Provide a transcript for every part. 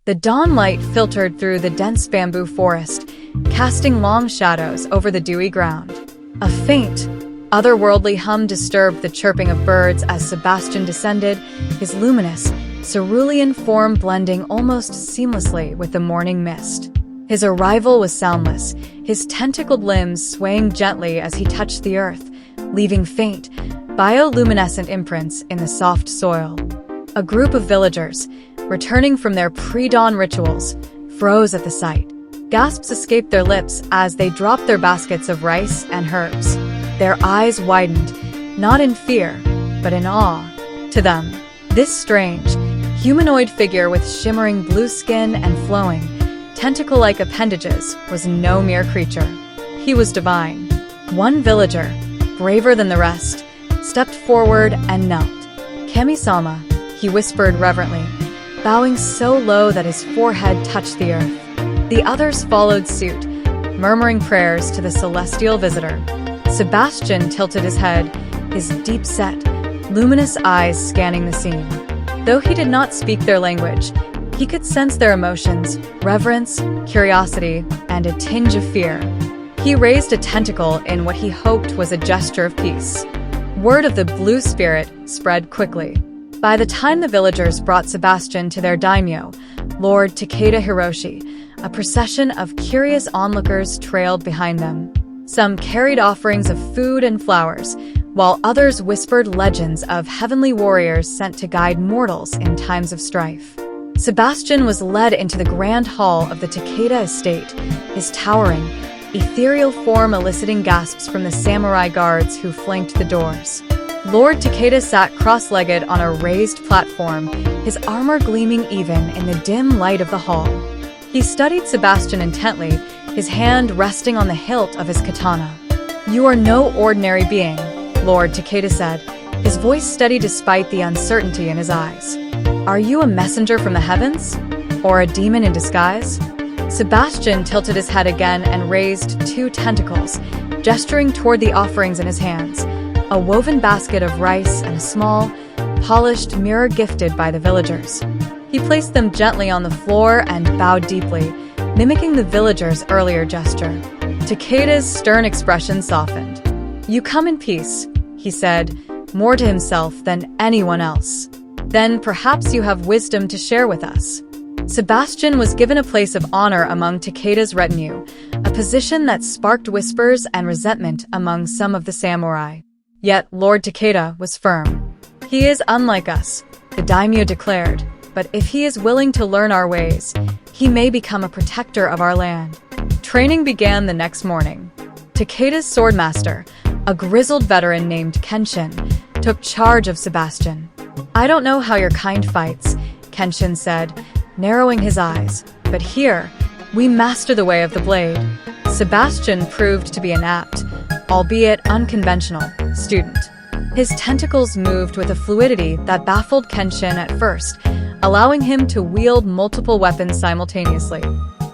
The dawn light filtered through the dense bamboo forest, casting long shadows over the dewy ground. A faint, otherworldly hum disturbed the chirping of birds as Sebastian descended, his luminous, cerulean form blending almost seamlessly with the morning mist. His arrival was soundless, his tentacled limbs swaying gently as he touched the earth, leaving faint, bioluminescent imprints in the soft soil. A group of villagers, returning from their pre-dawn rituals, froze at the sight. Gasps escaped their lips as they dropped their baskets of rice and herbs. Their eyes widened, not in fear, but in awe. To them, this strange, humanoid figure with shimmering blue skin and flowing, tentacle-like appendages was no mere creature. He was divine. One villager, braver than the rest, stepped forward and knelt. "Kami-sama," he whispered reverently, bowing so low that his forehead touched the earth. The others followed suit, murmuring prayers to the celestial visitor. Sebastian tilted his head, his deep-set, luminous eyes scanning the scene. Though he did not speak their language, he could sense their emotions, reverence, curiosity, and a tinge of fear. He raised a tentacle in what he hoped was a gesture of peace. Word of the blue spirit spread quickly. By the time the villagers brought Sebastian to their daimyo, Lord Takeda Hiroshi, a procession of curious onlookers trailed behind them. Some carried offerings of food and flowers, while others whispered legends of heavenly warriors sent to guide mortals in times of strife. Sebastian was led into the grand hall of the Takeda estate, his towering, ethereal form eliciting gasps from the samurai guards who flanked the doors. Lord Takeda sat cross-legged on a raised platform, his armor gleaming even in the dim light of the hall. He studied Sebastian intently, his hand resting on the hilt of his katana. "You are no ordinary being," Lord Takeda said, his voice steady despite the uncertainty in his eyes. "Are you a messenger from the heavens? Or a demon in disguise?" Sebastian tilted his head again and raised two tentacles, gesturing toward the offerings in his hands, a woven basket of rice and a small, polished mirror gifted by the villagers. He placed them gently on the floor and bowed deeply, mimicking the villagers' earlier gesture. Takeda's stern expression softened. "You come in peace," he said, more to himself than anyone else. "Then perhaps you have wisdom to share with us." Sebastian was given a place of honor among Takeda's retinue, a position that sparked whispers and resentment among some of the samurai. Yet Lord Takeda was firm. "He is unlike us," the daimyo declared, "but if he is willing to learn our ways, he may become a protector of our land." Training began the next morning. Takeda's swordmaster, a grizzled veteran named Kenshin, took charge of Sebastian. "I don't know how your kind fights," Kenshin said, narrowing his eyes, "but here, we master the way of the blade." Sebastian proved to be an apt, albeit unconventional, student. His tentacles moved with a fluidity that baffled Kenshin at first, allowing him to wield multiple weapons simultaneously.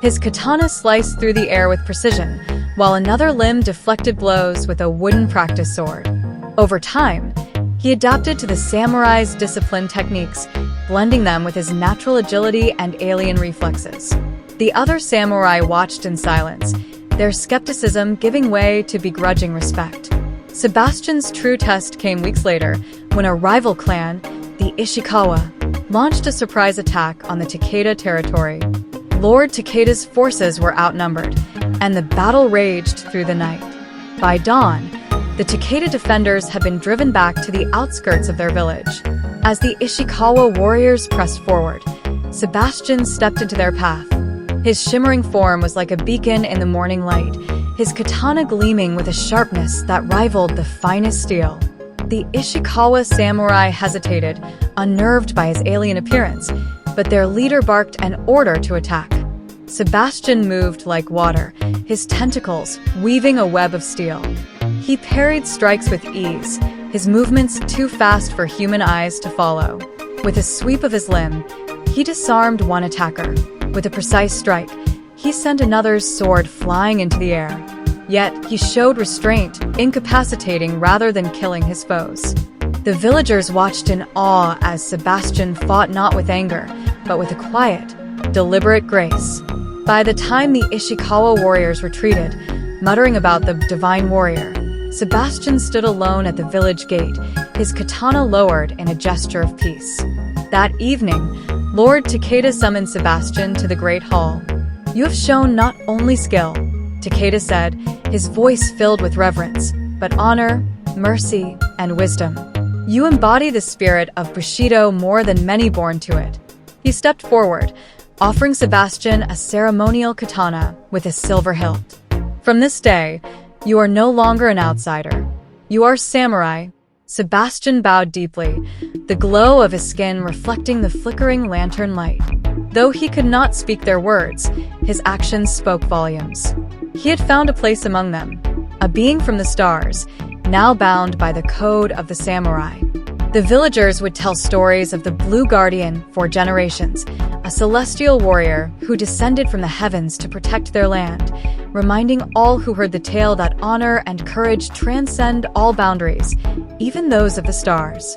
His katana sliced through the air with precision, while another limb deflected blows with a wooden practice sword. Over time, he adapted to the samurai's disciplined techniques, blending them with his natural agility and alien reflexes. The other samurai watched in silence, their skepticism giving way to begrudging respect. Sebastian's true test came weeks later, when a rival clan, the Ishikawa, launched a surprise attack on the Takeda territory. Lord Takeda's forces were outnumbered, and the battle raged through the night. By dawn, the Takeda defenders had been driven back to the outskirts of their village. As the Ishikawa warriors pressed forward, Sebastian stepped into their path. His shimmering form was like a beacon in the morning light, his katana gleaming with a sharpness that rivaled the finest steel. The Ishikawa samurai hesitated, unnerved by his alien appearance, but their leader barked an order to attack. Sebastian moved like water, his tentacles weaving a web of steel. He parried strikes with ease, his movements too fast for human eyes to follow. With a sweep of his limb, he disarmed one attacker. With a precise strike, he sent another's sword flying into the air. Yet, he showed restraint, incapacitating rather than killing his foes. The villagers watched in awe as Sebastian fought not with anger, but with a quiet, deliberate grace. By the time the Ishikawa warriors retreated, muttering about the divine warrior, Sebastian stood alone at the village gate, his katana lowered in a gesture of peace. That evening, Lord Takeda summoned Sebastian to the Great Hall. "You have shown not only skill," Takeda said, his voice filled with reverence, "but honor, mercy, and wisdom. You embody the spirit of Bushido more than many born to it." He stepped forward, offering Sebastian a ceremonial katana with a silver hilt. "From this day, you are no longer an outsider. You are samurai." Sebastian bowed deeply, the glow of his skin reflecting the flickering lantern light. Though he could not speak their words, his actions spoke volumes. He had found a place among them, a being from the stars, now bound by the code of the samurai. The villagers would tell stories of the Blue Guardian for generations, a celestial warrior who descended from the heavens to protect their land, reminding all who heard the tale that honor and courage transcend all boundaries, even those of the stars.